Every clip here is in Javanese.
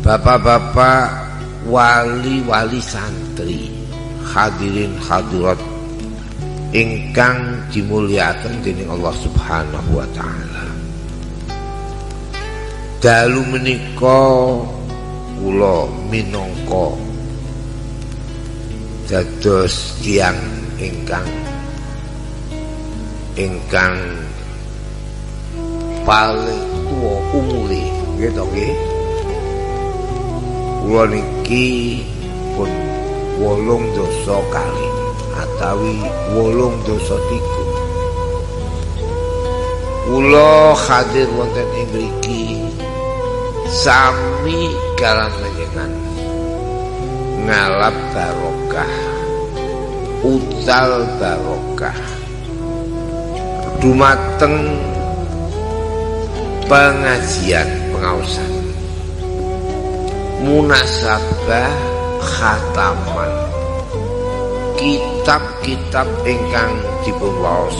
Bapak-bapak, wali-wali santri, hadirin hadirat ingkang dimulyakaken dening Allah Subhanahu wa taala. Dalu menika kula minangka dados tiyang ingkang paling tuwa umure, nggih to nggih. Kula niki pun 8 dosa kali atawi 8 dosa 3. Kula hadir wonten ing mriki sami kaliyan panjenengan ngalap barokah, utal barokah dumateng pengajian pengaosan munasabah khataman kitab-kitab ingkang dipunwaos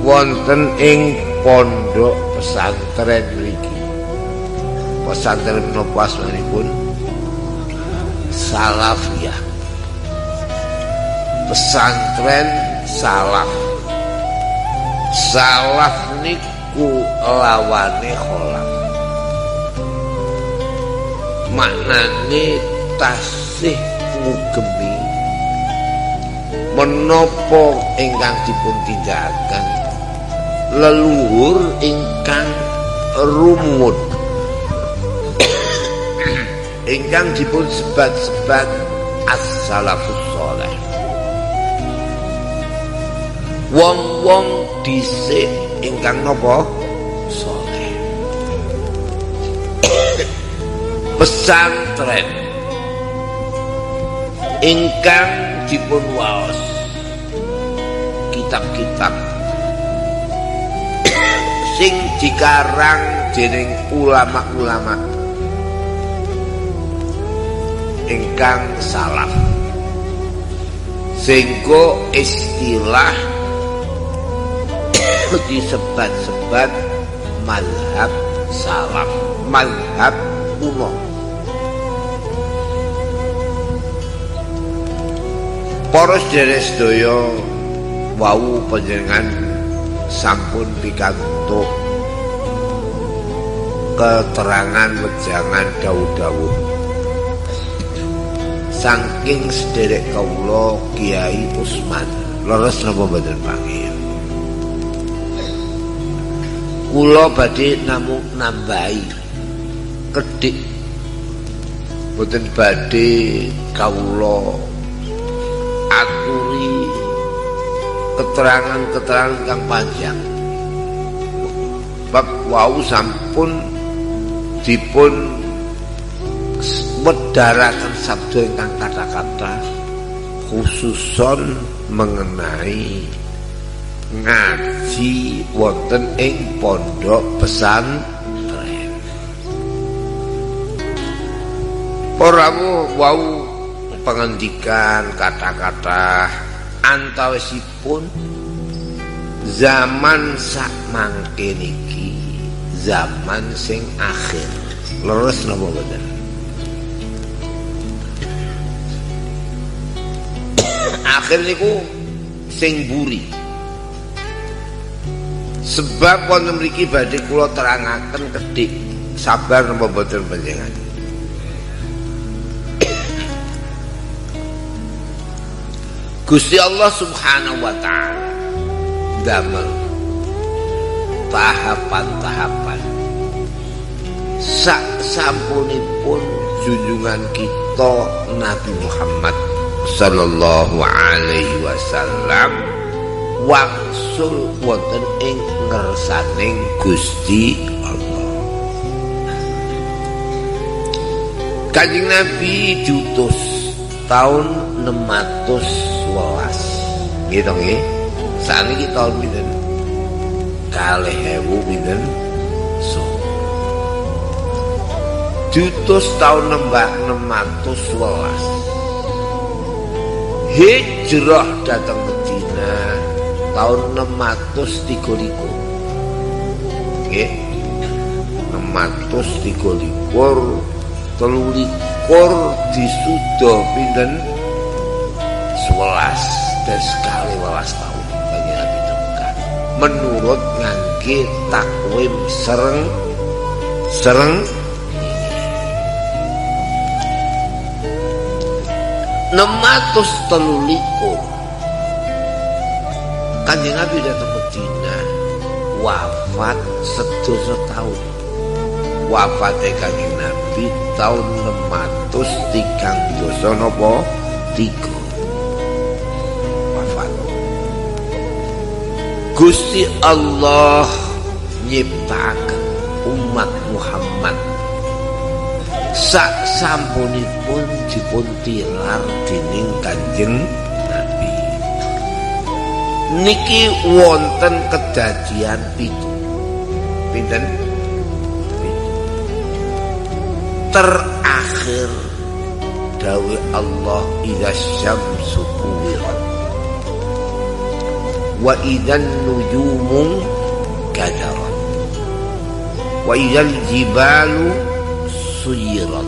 wonten ing pondok pesantren mriki. Pesantren menapa asmanipun? Salafiyah. Pesantren salaf. Salaf niku lawane kholaf. Maknane tasih ngugemi menapa ingkang dipun tindakaken leluhur ingkang rumut ingkang dipun sebat-sebat as-salafus shalih. Wong-wong dhisik ingkang napa saleh. Pesantren ingkang dipun waos kitab-kitab sing dikarang dening ulama-ulama ingkang salaf, sehingga istilah disebat-sebat mazhab salaf, mazhab kuno. Para sedherek wau panjenengan sampun pikantuk keterangan wejangan dawuh-dawuh saking sederek kawula Kiai Usman. Leres napa mboten pangih? Kula badhe namung nambahi kedhik, mboten badhe kawula aturi keterangan-keterangan kang panjang. Bab wau sampun dipun wedharaken sabda ingkang kata-kata khususon mengenai ngaji wonten ing pondok pesantren. Para wau pengendikan kata-kata antawisipun zaman sak mangke niki zaman sing akhir. Leres napa boten? Akhir niku sing buri. Sebab wonten mriki badhe kula terangaken kedhik. Sabar napa boten panjenengan? Gusti Allah Subhanahu wa taala damel tahapan-tahapan sak sampunipun junjungan kita Nabi Muhammad sallallahu alaihi wasallam wangsul wonten ing ngersaning Gusti Allah. Kanjeng Nabi diutus tahun 612. Gitu nggih. Saniki tahun pinten? 2000 pinten? So. Diutus tahun 612. Hijrah datang Madinah tahun 633. Nggih. 623 disuda pinten 11 dan sekali 11 tahun bagi Nabi Mekah menurut ngangge takwim sereng 623 Kanjeng Nabi datang Madinah wafat 11 tahun. Wafatnya Kanjeng Nabi tahun 603 napa 3 wafat. Gusti Allah nyiptaken umat Muhammad sak sampunipun dipun tilar dening Kanjeng Nabi. Niki wonten kedadian pitu. Pinten? Terakhir dawe Allah idza syamsu kuwirat wa idzan nujumu kadarat wa idzal jibalu suyirat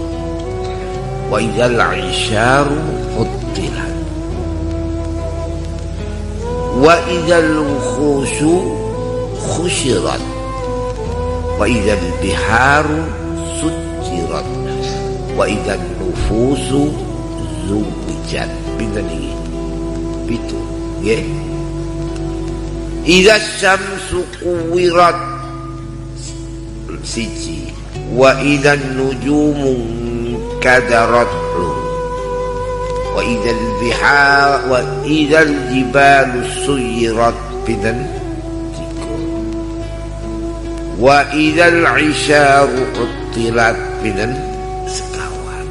wa idzal isyaru futtilat wa idzal wukhushu khusyirat wa idzal biharu sujirat wa idzan nufusu zuwijat. Pinten iki? Pitu nggih. Idza syamsu kuwirat siji wa idzan nujumu kadarat wa idzal bihar wa idzal jibalu suyirat. Pinten? Wa idzal isyaru uttilat. Pinten? Sekawan.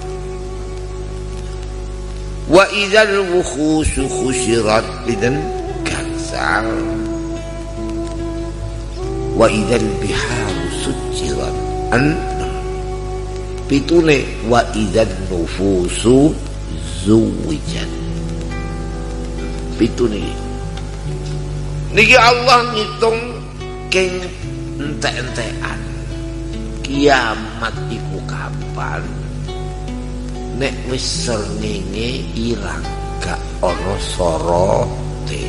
Wa idzal wukhushu khusyirat. Pinten? Gangsal. Wa idzal biharu sujirat. Pitune wa idzan nufusu zuwijat. Pitune niki Allah ngitung keng entek-entekan kiamat iku kapan nek wis srengenge ilang gak ana sorote.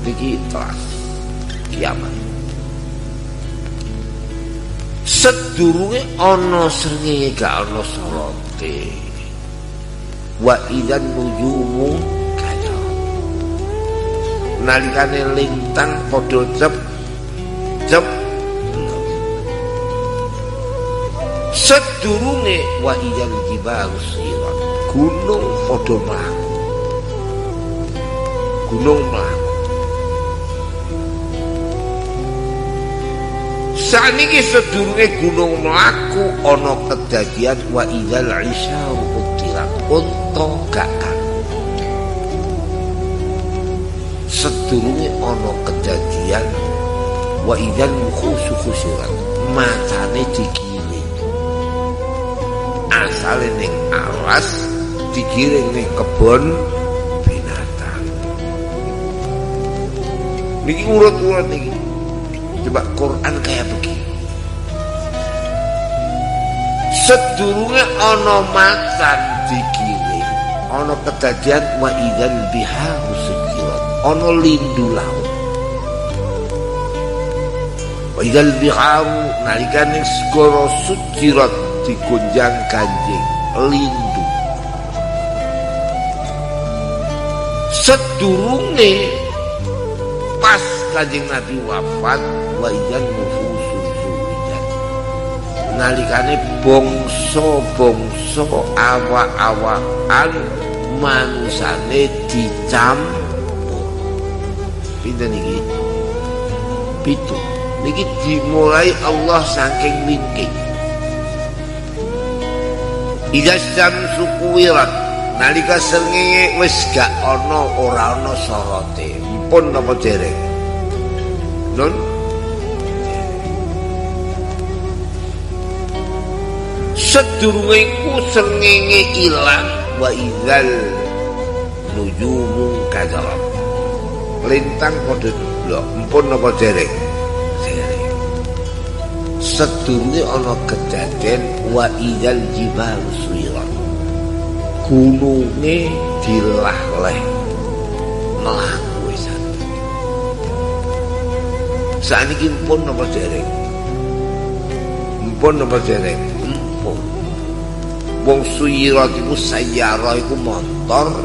Niki telas kiamat. Sedurunge ana srengenge gak ana sorote. Wa idzan nujumu kadarat. Nalikane lintang padha cep sedurunge wa idzal jibalu suyirat. Gunung padha mlaku. Gunung mlaku. Saniki sedurunge gunung mlaku ana kedadian wa idzal isyaru utirat. Unta gak kaku. Sedurunge ana kedadian wa idzal wukhushu khusyirat. Matane digiring. Asale ning alas digiring ning kebon binatang. Niki urut-urut niki. Coba Quran kayak begini. Sedurunge ana macan digiring, ana kedadian wa idzal biharu sujirat, ana lindu laut. Wa idzal biharu nalikane segara sujirat digonjang ganjing lindu. Sedurunge pas Kanjeng Nabi wafat wa idzan nufusu zuwijat. Nalikane bangsa-bangsa awak-awakan manusane dicampur. Pinten iki? Pitu. Niki dimulai Allah saking wingking. Idza syamsu kuwirat. Nalika srengenge wis gak ana ora ana sorote. Pun napa dereng? Nun sedurunge iku srengenge ilang wa idzal nujumu kadarat. Lintang padha ndelok, mpun napa dereng? Dereng. sedurunge ana kedaden wa idzal jibalu suyirat gununge dilah-leh mlaku wisan saniki pun napa dereng mpun napa dereng mpun wong suyirat iku sayyara iku montor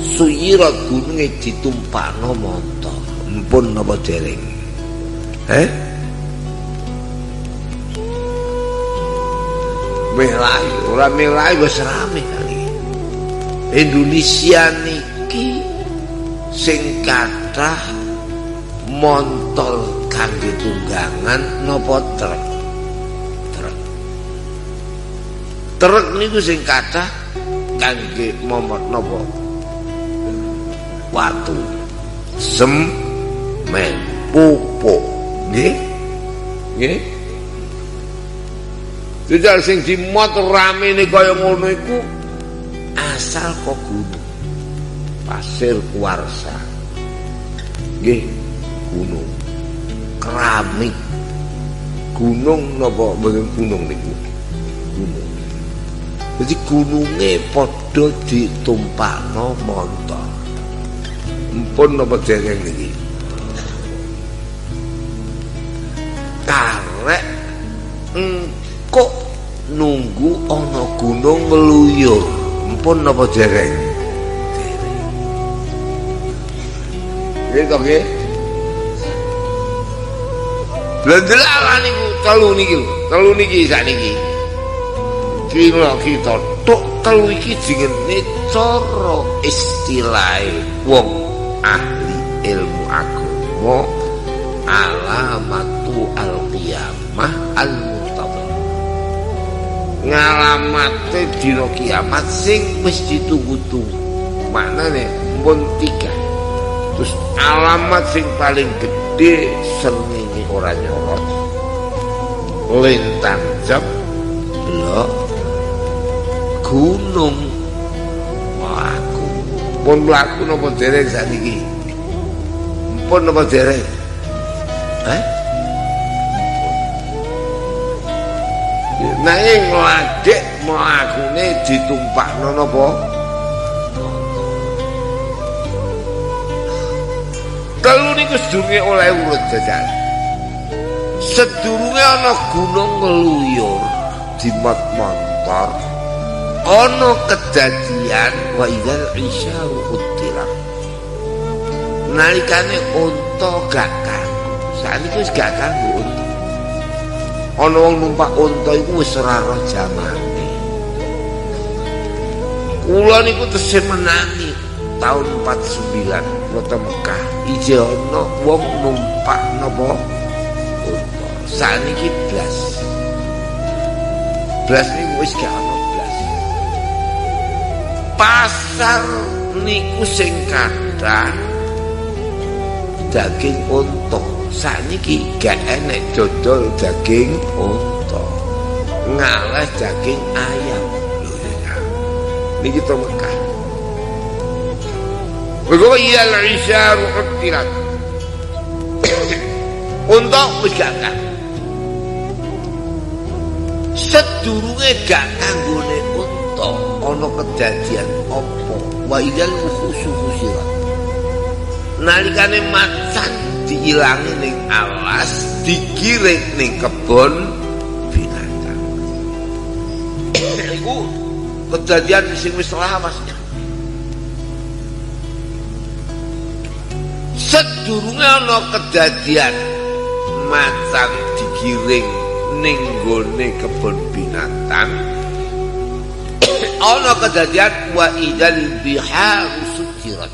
suyirat gununge ditumpakno montor mpun napa dereng melai, ora melai wis rame kali. Indonesia niki sing kathah montol kangge tunggangan napa truk. Truk niku sing kathah kangge momot napa? Watu, semen, pupuk, nggih. Nggih. Jajal sing dimot ramene kaya ngono iku asal kok gunung. Pasir Kuarsa. Nggih, gunung. Keramik. Gunung napa mboten gunung niku? Gunung. Jadi gununge padha ditumpakno montor. Mpun napa dereng niki? Karek kok nunggu ana gunung ngluyur mpun napa dereng nggih to nggih blendelan niku telu niki sakniki kira kita tok telu iki jenenge cara istilahe wong ahli ilmu agama alamatu al-qiyamah al-muntazir ngalamate dina kiamat sing wis ditunggu-tunggu maknane pun 3 terus alamat sing paling gede srengenge ora nyorot lintang jep lho gunung mlaku pun mlaku napa dereng sakniki pun napa dereng nanging ngladek mlakune ditumpakno napa telu niku sedurunge oleh urut jajal sedurunge ana gunung ngluyur dimot montor ana kedadian wa idzal isyaru utilah nalikane unta gak kanggo sakniki wis gak kanggo unta ana wong numpak unta iku wis ora roh jamane kula niku tesih menangi tahun 49 wonten Mekah ije ana wong numpak napa unta sakniki blas niku wis gak ana blas pasar niku sing kathah daging unta sakniki gak enek dodol daging unta ngalah daging ayam lho ya niki to Mekah Wa iyal isyaru utilat unta wis gak kan sedurunge gak kanggone unta ana kedadian apa wa idal khususirat nalikane macan diilangi ning alas digiring ning kebon binatang iku kedadian sing wis lawas sedurunge ana kedadian macan digiring ning gone kebon binatang ana kedadian wa idal bihar sujirat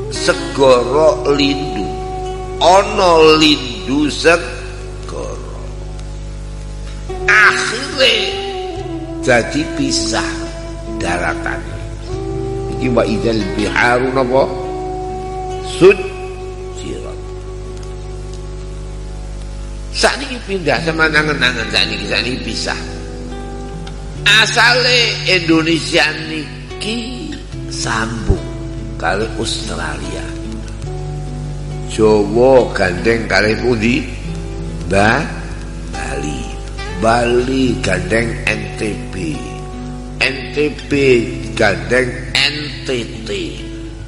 segara lindu ana lindu segara akhire jadi pisah daratan iki wa idal biharu napa sujirat sakniki pindah sama nangan-nangan sakniki pisah asale Indonesia niki sambung kali Australia Jawa gandeng kali pundi Bali Bali gandeng NTB, NTB gandeng NTT,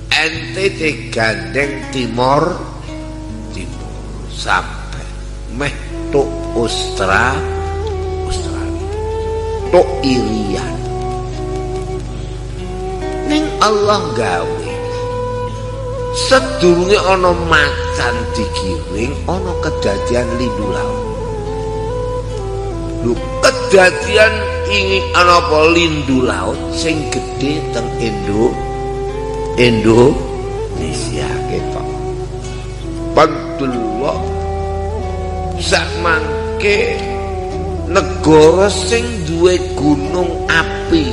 NTT gandeng Timor sampai meh tok Australia tok Irian. Ning Allah gawe sedurunge ana macan digiring ana kedadian lindu laut. Lho kedadian ini ana apa lindu laut sing gedhe teng Indonesia ketok. Padullah sak mangke negara sing duwe gunung api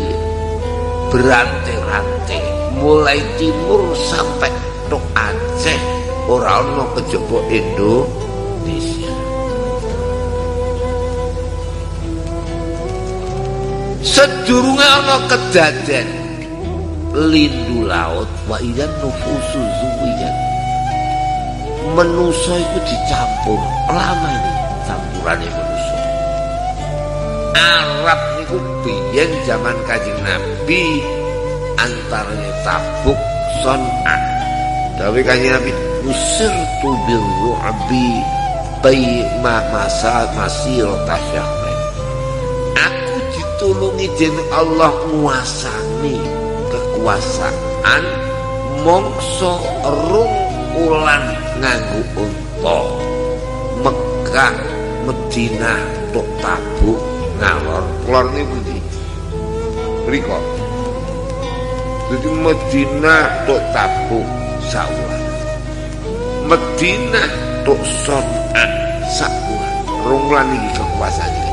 berantai-rantai mulai timur sampai tok Aceh ora ana kejaba Indonesia. Sedurunge ana kedadian lindu laut wa idzan nufusu zuwijat. Manusa iku dicampur lama ini campurane manusa. Arab niku biyen zaman Kanjeng Nabi antarane Tabuk Son'ah. Dawuh Kanjeng Nabi nusirtu birru'bi masir tasyahrin. Aku ditulungi dening Allah nguasani kekuasaan mongso rung ulan nganggo unta. Mekah Madinah tok Tabuk ngalor lor niku ndi mriko. Jadi Madinah tok Tabuk saulan, Madinah tok Son'ah saulan, rong lan iki kekuasaane.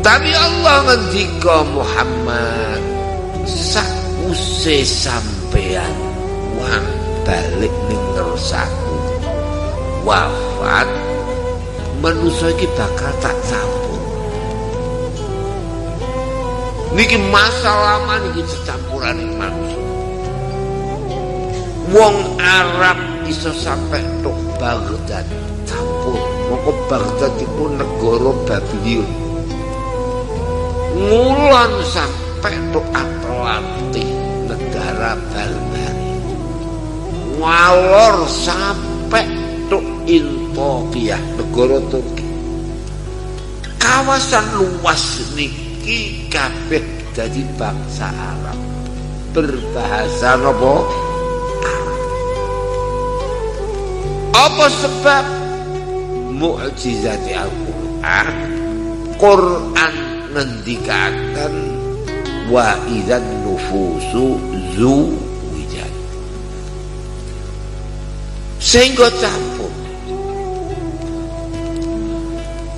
Tapi Allah ngendika Muhammad sakuse sampean wong balik ning ngersaku wafat manusia iki bakal tak campur. Niki masa lama niki campuran manusia. Wong Arab iso sampai tok Baghdad campur. Moko Baghdad itu negara Babylon. Ngulon sampai tok Atlantik negara Barbari. Walor sampai tok Ethiopia negara Turki. Kawasan luas niki kabeh dadi bangsa Arab berbahasa apa? Arab. Apa sebab mukjizat Al-Qur'an? Quran ngendikaken wa idzan nufusu zuwijat. Sehingga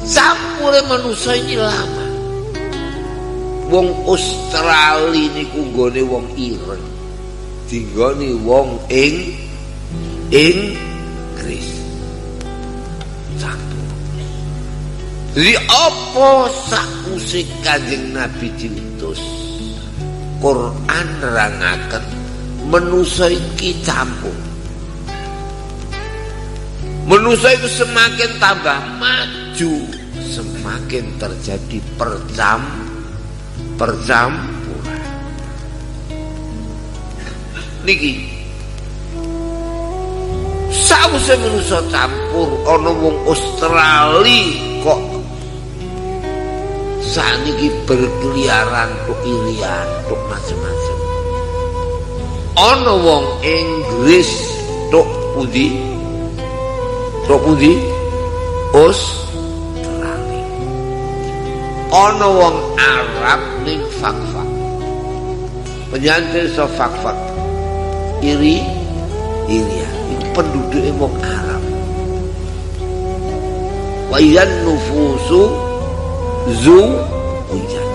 campure manusia ini lama. Wong Australia niku nggone wong Iran, dinggone wong Inggris. Campur. Jadi apa sakuse Kanjeng Nabi diutus? Quran nerangaken manusia iki campur. Manusia itu semakin tambah maju, semakin terjadi percampuran. Niki sawise manusia campur ana wong Australia kok saniki berkeliaran tok irian tok macam-macam. Ana wong Inggris tok pundi? Tok pundi? Australia. Ana wong Arab ning Fakfak. Penyantil so Fakfak. Iria itu penduduknya wong Arab. Wa idzan nufusu zuwijat.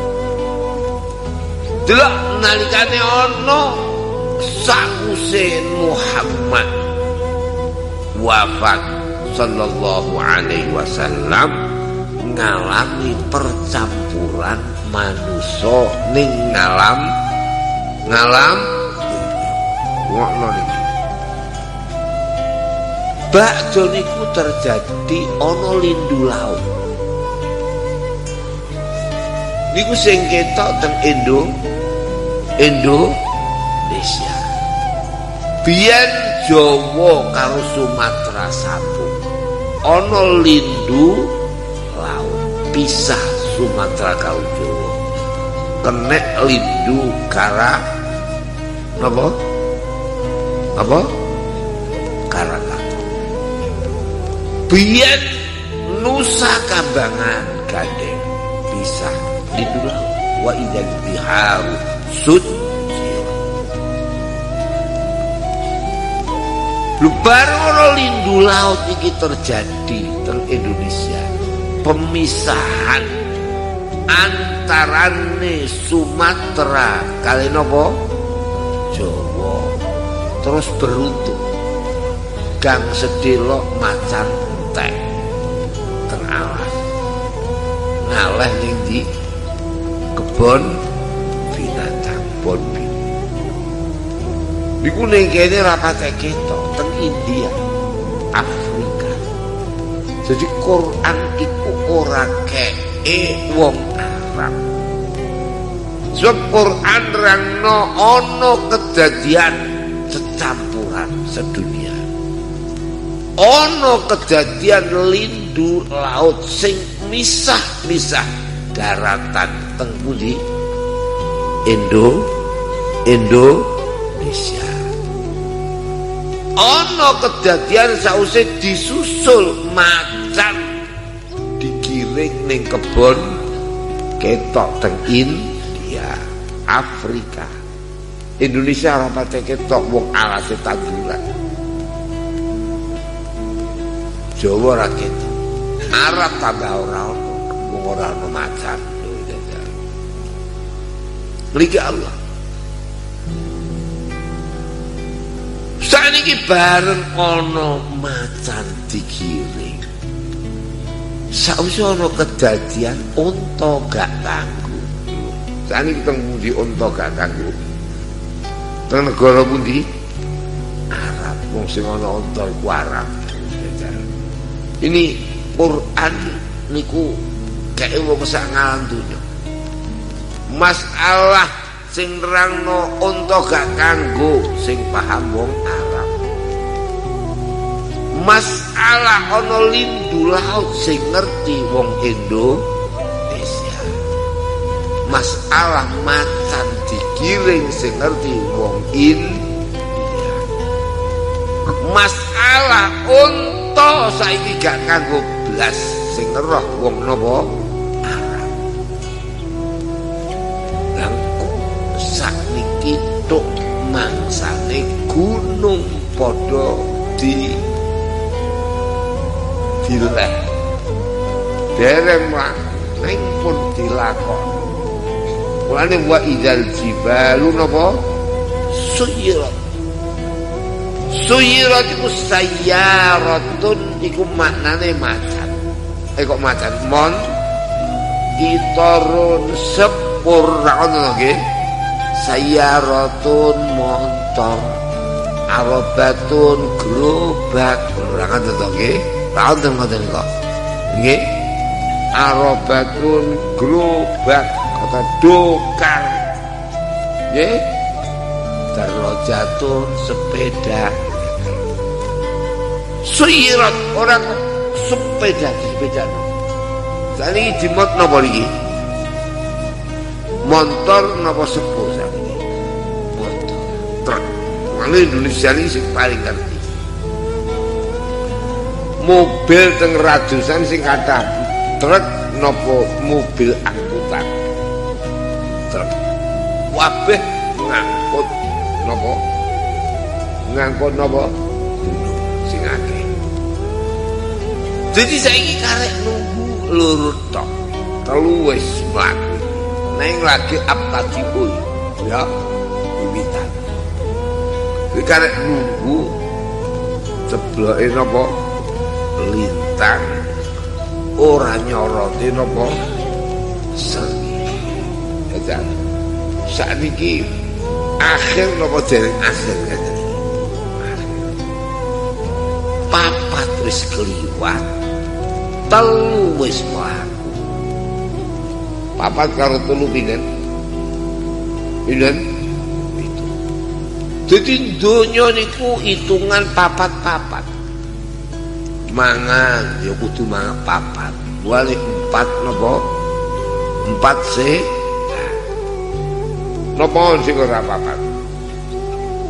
Delok nalikane ana sakuse Muhammad wafat sallallahu alaihi wasallam ngalami percampuran manusia ning ngalam ngono niki. bakda niku terjadi ana lindu laut. Niku sing ketok teng Indonesia. Biyen Jawa karo Sumatera sambung. Ana lindu laut pisah Sumatera karo Jawa. Kenek lindu kara napa? Karakata. Biyen Nusa Kambangan gandeng pisah lindu laut. Wa idzal biharu sujjirat. Bareng ana lindu laut iki terjadi teng Indonesia. Pemisahan antarane Sumatera kali napa? Jawa. Terus beruntung gang sedelok macan entek teng alas. Ngaleh ning ndi? Kebon binatang Bonbin. Niku ning kene rapate ketok teng India, Afrika. Jadi Quran iku ora keke wong Arab. Sebab Quran rangno ana kejadian campuran sedunia. Ana kejadian lindu laut sing misah-misah daratan teng pundi? Indonesia. Ana kejadian sause disusul macan digiring ning kebon ketok teng India, Afrika. Indonesia rapate ketok wong alase tanduran. Jawa ra ketok. Arab tambah ora ono, wong ora ono macan. Lagi Allah. Saniki bareng ana macan digiring. Sausé ana kedadian unta gak kanggo. Saniki teng pundi unta gak kanggo? Teng negara pundi? Arab. Wong sing ana unta iku Arab. Ini Quran niku kae wong sak ngalam donya. Masalah sing nerangno unta gak kanggo sing paham wong Arab. Masalah ana lindu laut sing ngerti wong Indonesia. Masalah macan digiring sing ngerti wong India. Masalah unta saiki gak kanggo blas sing ngeroh wong napa? Arab. Langkung sakniki tok mangsane gunung padha dileh. Dereng ning pun dilakon. Mulane wa idzal jibalu napa? Suyirat. Suyirat iku sayyaratun iku maknane macan. Kok macan mon itarun sepur ra ono nggih. Sayyaratun montor. Arabatun gerobak ra ono to nggih. Ra ono ngoten kok. Nggih. Arabatun gerobak kata dokar. Nggih. Darajatun sepeda. Suyirat orang sepeda. Saniki jimot napa iki? Motor napa sepur saniki? Motor. Truk. Mane Indonesia ini sing paling ngerti. Mobil teng rajusan sing kathah truk napa mobil angkutan. Truk. Wabeh ngangkut napa? Ngangkut napa? Sing akeh. Jadi saiki karek nunggu lurut tok. Telu wis mlaku. Neng lagi aptatiul ya imitan. Iki karek nunggu cebloke napa? Lintang ora nyorote napa? Seni. Ya sakniki akhir napa dereng akhir. wis kliwat, 3 wis mlaku. 4 karo 3 pinten? Pinten? Itu. Dadi donya niku hitungan 4. Mangan ya kudu mangan 4. Wali 4 napa? 4 sih. Napa sing ora 4?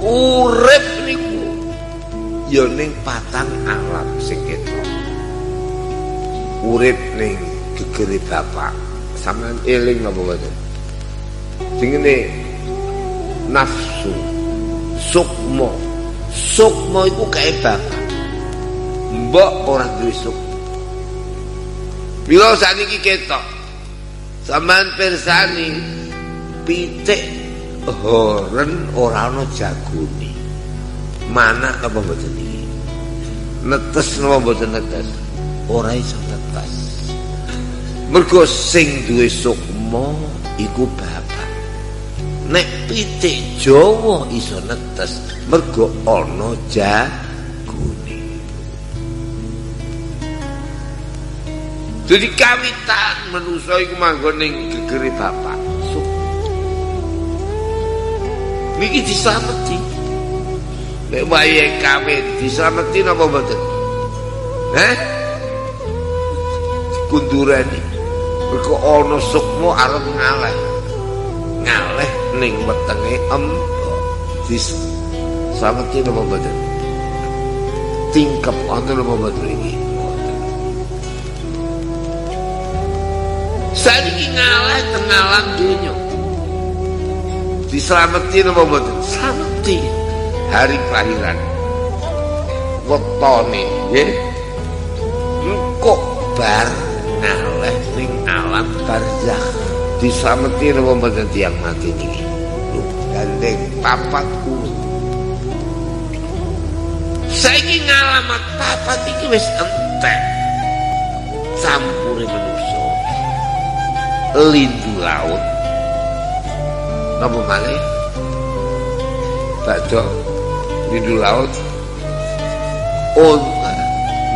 Urip niku ya ning 4 alam sing ketok. Urip ning gegere bapak. Sampeyan eling napa mboten? Dingene nafsu, sukma. Sukma iku kae bapak. Mbok ora duwe sukma. Bila saniki ketok. Sampeyan pirsani pitik horen ora ana jagone. Mana apa mboten iki? Netes napa mboten netes? Ora iso netes. Mergo sing duwe sukma iku bapak. Nek pitik Jawa iso netes mergo ana jagone. Jadi kawitan manusa iku manggon ning gegere bapak. Niki dislameti. Nek wayahe kawin dislameti napa mboten? Kundurane. Mergo ana sukma arep ngaleh. Ngaleh ning wetenge dislameti napa mboten? Tingkep ana napa mboten iki? Saiki ngalah tengah alam dunya. Dislameti napa mboten? Slameti. Hari kelahiran. Wetone nggih. Engko bar ngalah ning alam barzakh. Dislameti napa mboten tiyang mati niki? Gandeng 4 kulo. Saiki ngalamat 4 iki wis entek. Campure manusa. Lindu laut napa malih badhe lindu laut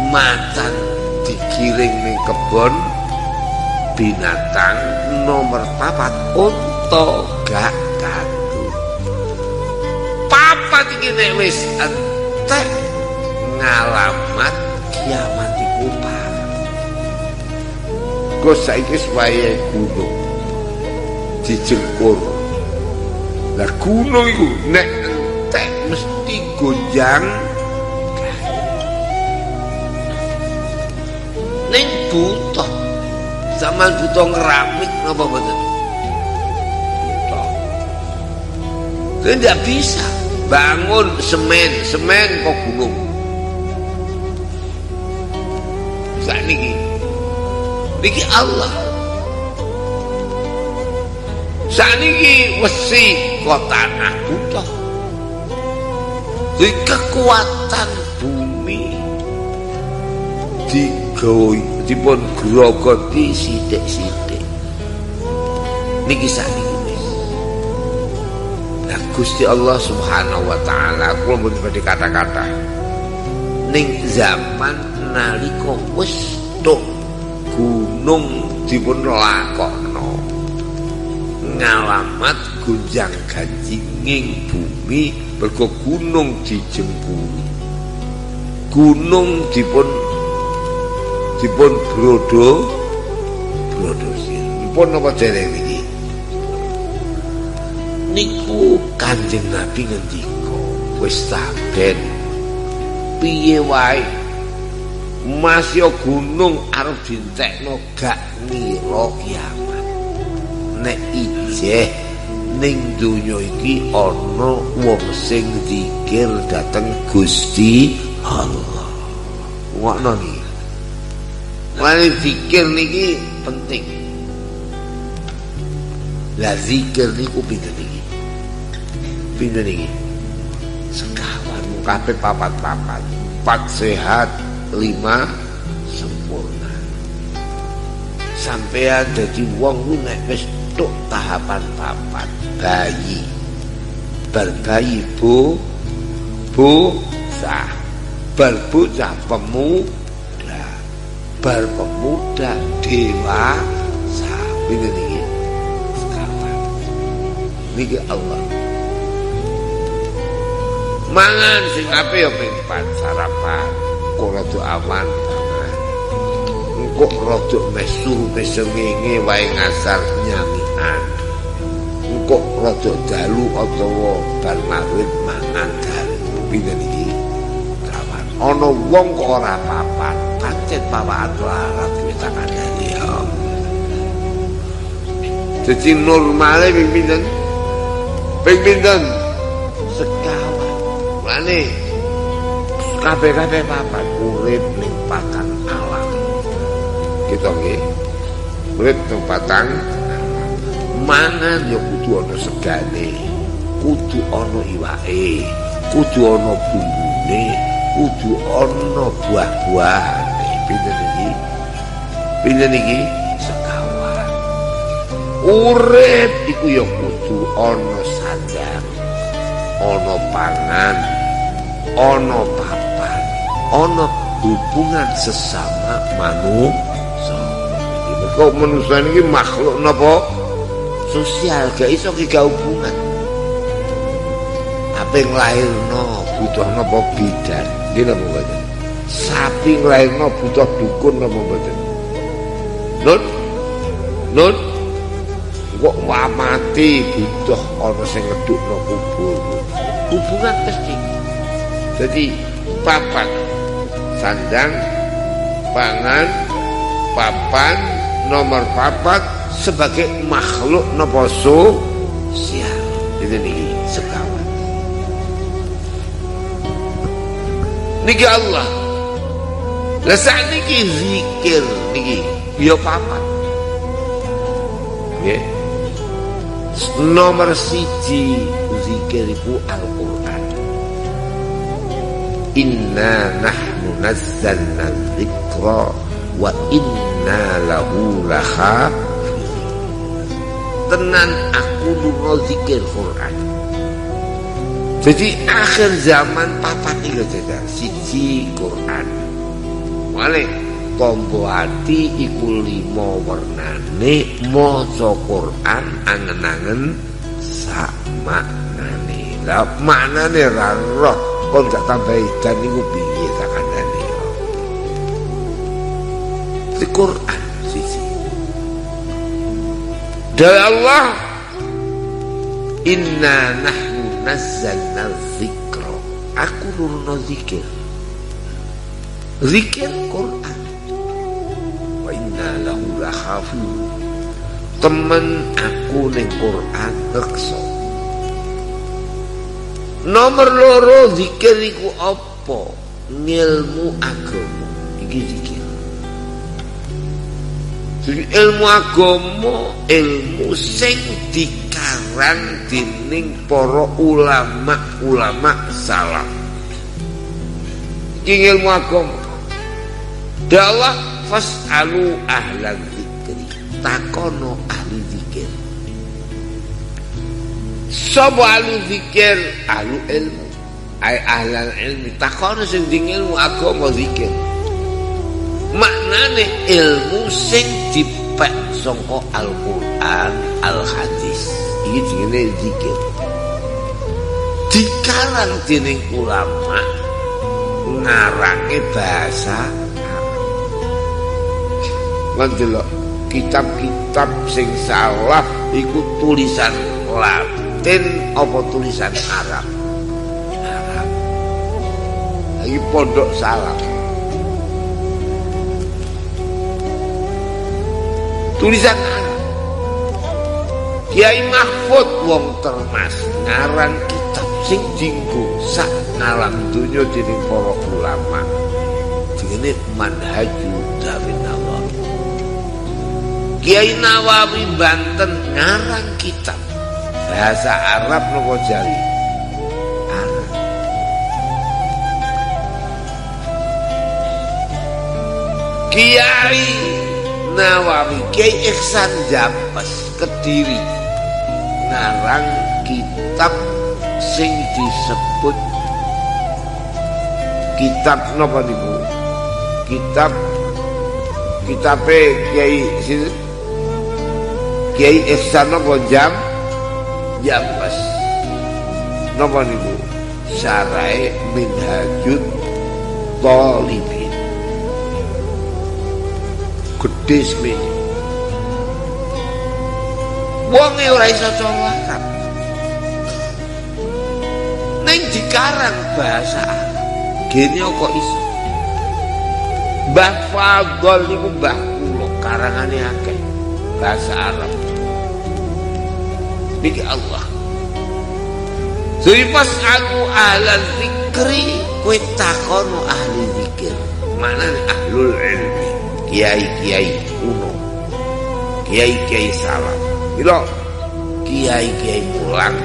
macan digiring ning kebon binatang nomor 4 unta gak kaku 4 iki nek wis entek ngalamat kiamat iku kok saiki wayahe gunung dijengkur. Lah gunung iku nek entek mesti gonjang. Ning butuh zaman butuh keramik napa mboten? Butuh. Tidak bisa bangun semen kok gunung. Sakniki niki Allah. Sakniki wesi kok tanah butuh. Di kekuatan bumi dipun grogoti sithik-sithik. Niki sakniki wis. Lah Gusti Allah Subhanahu wa taala kula mboten badhe kata-kata. Ning zaman nalika wis tok gunung dipun lakokno ngalamat gonjang ganjinging bumi mergo gunung dijempuri gunung dipun brodosi pun apa dereng iki niku Kanjeng Nabi ngendika wis saben piye wae masya gunung arep dintekno gak ngira kiamat. Nek ijeh ning donya iki ana wong sing zikir dhateng Gusti Allah. Ngono niki. Lan zikir niki penting. Lah zikir niku pinten iki? Pinten iki? Sekawan kabeh 4 sehat 5 sempurna. Sampeyan dadi wong ku nek wis tok tahapan 4 bayi. Berbayi bu sah. bar bocah pemuda, bar pemuda dewasa. Pinten iki? Sekawan. Niki Allah. Mangan sing apik ya ping 4 sarapan. Kok rada awan pangan. Engko rada mesu mesengenge wae ngasar nyamikan. Engko rada dalu utawa bar magrib mangan dalu. Pinten iki? Kawan. Ana wong kok ora papat, pancet papat larat wis sakandani ya. Dadi normale ping pinten? Ping pinten? Sekawan. Lane kabeh-kabeh papat urip ning patang alam. Kita nggih. Urip ning patang mangan ya kudu ana segane, kudu ana iwake, kudu ana bumbune, kudu ana buah-buahane. Pinten iki? Pinten iki? Sekawan. Urip iku ya kudu ana sandang, ana pangan, ana papan, ana hubungan sesama manusia. Kok manusia ini makhluk napa? Sosial, gak iso gak hubungan. Apa yang lahirno butuh napa bidan, nggih napa mboten? Sapi lahirno butuh dukun napa mboten? Nun kok mati butuh ana sing ngedukno kubur. Hubungan pasti. Jadi papan, sandang, pangan, papan, nomor papat sebagai makhluk napa sosial. Itu niki sekawan. Niki Allah. Lah sakniki zikir niki ya papat. Nggih. Nomor 1 zikir iku Al-Qur'an. Inna nahnu nazzalna dzikra wa inna lahu lahafizun. Tenan aku lunga zikir Quran. Jadi akhir zaman papat iki lho, 1 Quran. Wale tombo ati iku 5 wernane, maca Quran angen-angen sak maknane. Lah maknane ra roh, kon gak tambahi dan niku piye tak kandhane. Di Quran sisi. Dari Allah, inna nahnu nazzalna dzikra. Aku nurunno zikir. Zikir Quran. Wa inna lahu lahafizun. Temen aku ning Quran reksa. Nomor 2 zikir iku apa? Ngilmu agama. Iki zikir. Jadi ilmu agama, ilmu sing dikarang dening para ulama salaf. Iki ilmu agama. Dalah fas'alu ahlan dzikri. Takono ahli zikir. Sapa ahli zikir? Ahli ilmu. Ai ahlan ilmi. Takono sing ilmu agama zikir. Maknane ilmu sing dipek saka Al-Qur'an, Al-Hadis. Iki jenenge zikir. Dikarang dening ulama ngarange bahasa Arab. Kitab-kitab sing salaf iku tulisan Latin apa tulisan Arab? Arab. Iki pondok salaf. Tulisan Arab. Kiai Mahfud wong Termas ngarang kitab sing dienggo sak alam donya dening para ulama. Jenenge Manhajul Dawin Nawawi. Kiai Nawawi Banten ngarang kitab bahasa Arab napa Jawi? Arab. Kiai Nawawi, Kiai Ihsan Japes Kediri ngarang kitab sing disebut kitab napa niku? Kitabe Kiai Ihsan napa Jambas. Napa niku? Syarae Minhajut Thalibin. Gedhe semene. Wong ora iso Arab. Ning dikarang bahasa Arab. Gene kok iso. Mbah Fadhol niku mbah kula karangane akeh bahasa Arab. Niki Allah. Jadi pas aku ahli zikri, kowe takono ahli zikir. Manane ahlul ilmi, kiai-kiai kuno. Kiai-kiai salaf. Ilo kiai-kiai mulang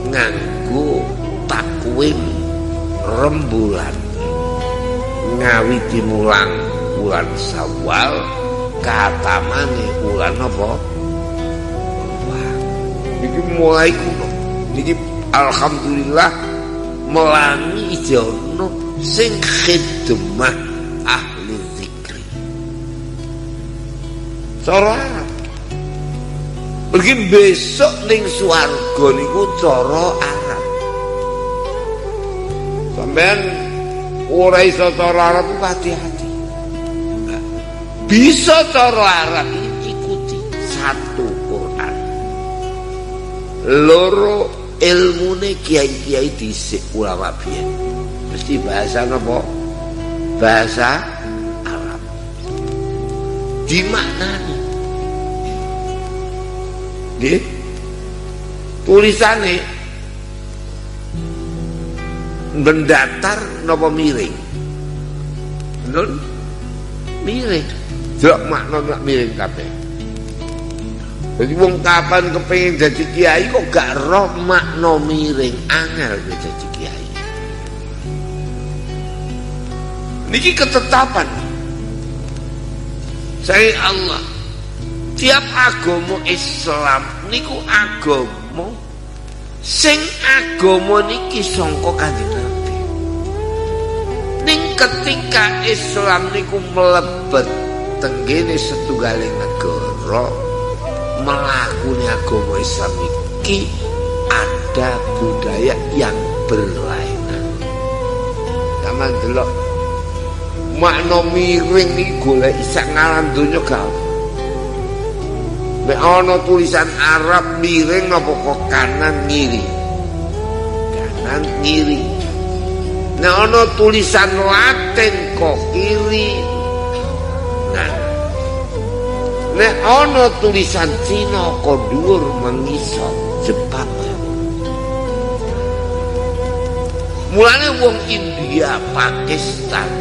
nganggo takwim rembulan. Ngawiti mulang bulan Syawal katamane bulan apa? Wah, iki mulai kuno. Niki alhamdulillah melangi ijono sing khidmah ahli zikri. Cara Arab. Pergi besok ning swarga niku cara Arab. Sampeyan ora iso cara Arab hati-hati. Bisa cara Arab ikuti satu Quran. Loro ilmune kiai-kiai dhisik ulama biyen. Mesti bahasa napa? Bahasa Arab. Dimaknani. Nggih. Tulisane mendatar napa miring? Nun miring. Delok makna nak miring kabeh. Jadi wong kapan kepengin jadi kiai kok gak roh makna miring, angel jadi kiai. Niki ketetapan. Saya Allah. Tiap agama Islam niku agama sing agama niki sangka Kanjeng Nabi. Ning ketika Islam niku mlebet tenggene setunggaling negara, melakuni agama Islam iki ada budaya yang berlainan. Sama delok makna miring iki golek sak ngalam donya gak. Nek ana tulisan Arab miring napa kok kanan ngiri. Kanan ngiri. Nek ana tulisan Latin kok kiri. Nah. Nek ana tulisan Cina kok dhuwur mengisor Jepang. Mulane wong India, Pakistan,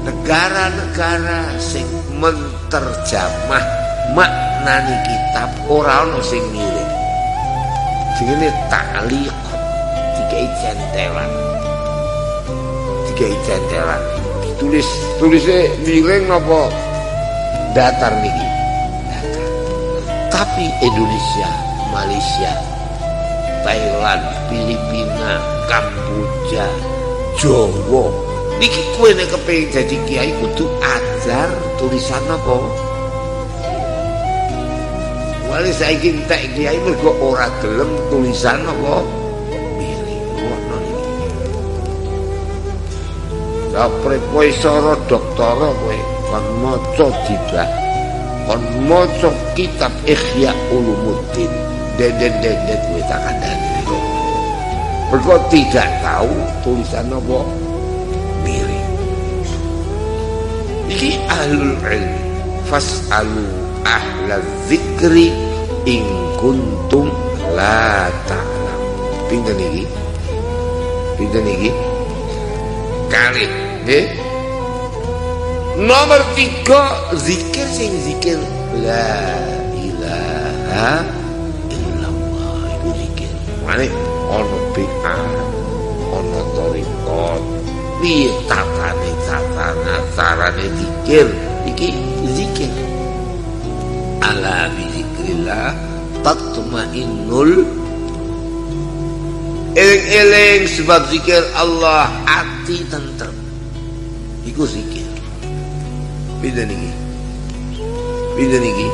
negara-negara sing menterjemah maknani kitab ora ana sing miring. Jenenge ta'liq, dikai centelan. Tulisnya miring napa datar niki. Datar. Tapi Indonesia, Malaysia, Thailand, Filipina, Kamboja, Jawa niki kowe nek kepengin dadi kiai kudu ajar tulisan apa? Wali saiki entek kiai mergo ora gelem tulisan apa? Miring ngono iki. Ya profesor doktor kowe kon maca dibah. Kon maca kitab Ihya Ulumuddin. Den kowe tak kandhani kok. Mergo tidak tahu tulisan apa? Miring. Iki ahlul ilmi. Fas'alu ahla dzikri in kuntum la ta'lam. Pinten iki? Kali, nggih. Nomor 3 zikir sing zikir la ilaha illallah iku zikir. Mane ana bid'ah, ana thariqat, piye tatane carane zikir iki zikir. Ala bi zikrillah tatma'innul Eling-eling sebab zikir Allah ati tentrem. Iku zikir. Pinten iki? Pinten iki?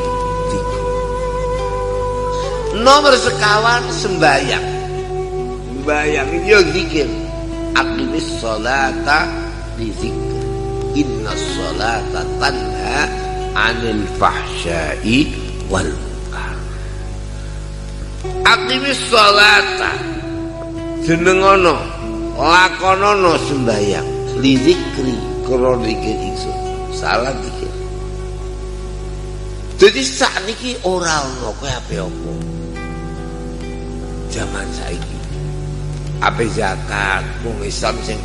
3. Nomor sekawan sembahyang. Sembahyang iki yo zikir. Aqimis sholata li zikr. Inna sholata tanha 'anil fahsya'i wal munkar. Aqimis sholata jenengono lakonono sembahyang li zikri krana zikir ingsun. Salah zikir. Jadi sakniki ora ono kowe apa-apa. Zaman saiki ape zakat wong Islam sing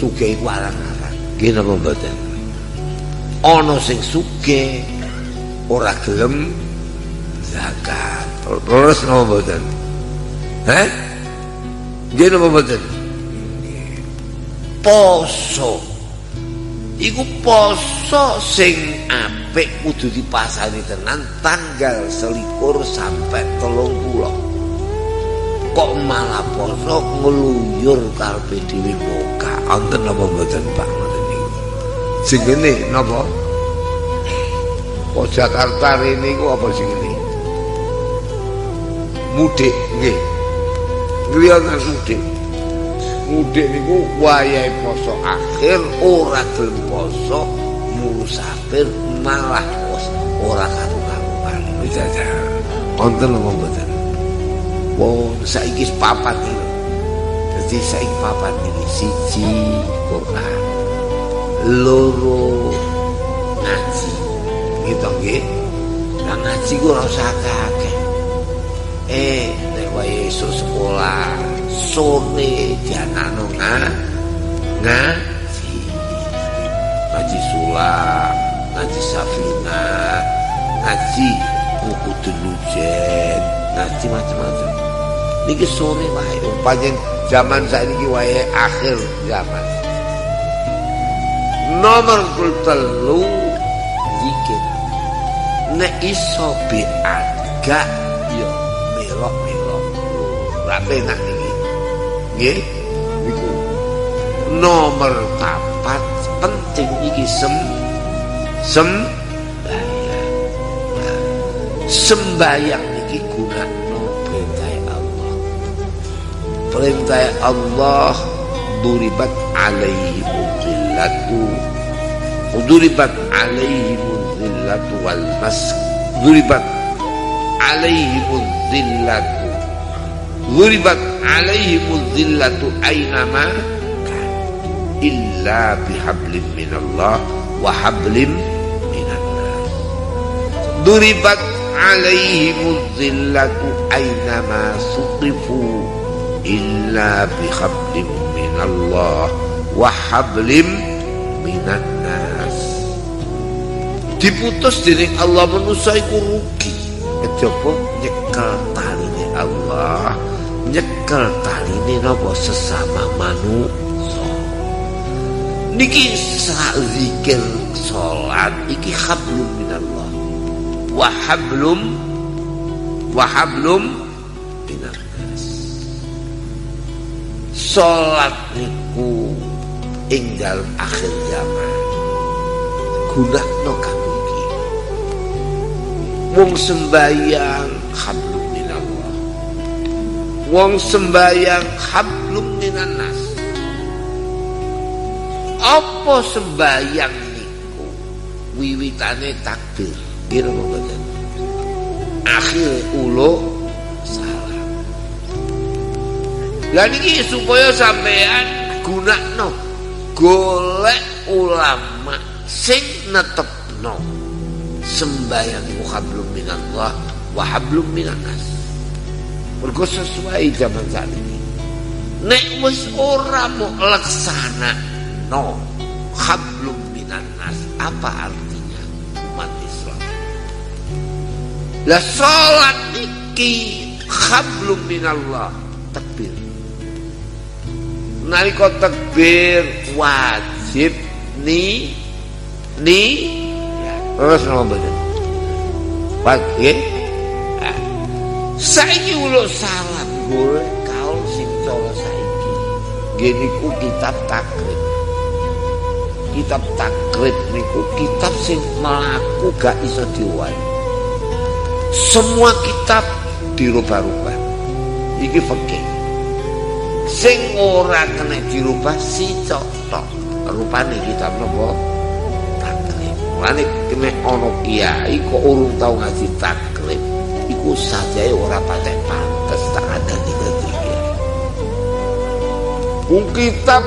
sugih iku arang-arang. Nggih napa mboten? Ana sing sugih ora gelem zakat. Terus napa mboten? Heh? Nggih napa mboten? Poso. Iku poso sing apik kudu dipasani tenan tanggal 21 sampai 30. Kok malah poso ngluyur karepe dhewe muka. Wonten napa mboten Pak ngoten niku? Sing ngene napa? Kok Jakarta rene iku apa sing ngene? Mudik nggih. Griyangan mudik. Mudik niku wayahe poso akhir ora gelem poso musafir malah ora karu-karuan. Wis aja. Wonten lho mboten. Wong saiki papat iki. Dadi saiki papat iki siji Quran. Loro ngaji. Gitu nggih. Lah ngaji ku ora usah akeh. Nek wae esuk sekolah sore dianakno ngaji sulap, ngaji Safina, ngaji buku Delujen, ngaji macam-macam. Niki sore wae, panjen zaman saiki wae akhir zaman. Nomor 3 zikir. Nek iso be agak yo melok-melok. Ra penak niki. Nggih, niku nomor 4 penting iki sembahyang niki gunakno perintah Allah. Perintah Allah duribat alaihimul zillatu wal mask duribat alaihimul zillatu aynama illa bihablim minallah wa hablim minan nas. Duribat alaihimuz zillatu aynama suqifu illa bihablim minallah wa hablim minan nas. Diputus dening Allah manusa iku rugi. Kejaba nyekel taline Allah, nyekel taline napa sesama manusa. Niki zikir salat iki hablum minallah wa hablum minan nas. Salat niku ing dalem akhir zaman gunakno kanggo iki. Wong sembayang hablum minallah, wong sembayang hablum minan nas. Apa sembahyang niku wiwitane takbir kira mboten akhir ulo salam. Lah niki supaya sampean gunakno golek ulama sing netepno sembahyang iku hablum minallah wa hablum minan nas. Mergo sesuai zaman sakniki. Nek wis ora mau laksana no hablum minan nas, apa artinya umat Islam? Lah salat iki hablum minallah, takbir. Nalika takbir wajib ni terus napa mboten? Wajib. Saiki ulo salat golek kaul sing cara saiki. Nggih niku kitab takrib. Kitab takrib niku kitab sing mlaku gak iso diwai. Semua kitab dirubah-rubah. Iki fikih. Sing ora kena dirubah sicok tok. Rupane kitab napa? Takrib. Lan kena ana kiai kok urung tau ngaji takrib. Iku sajae ora patek pantes tak ada di negeri. Kitab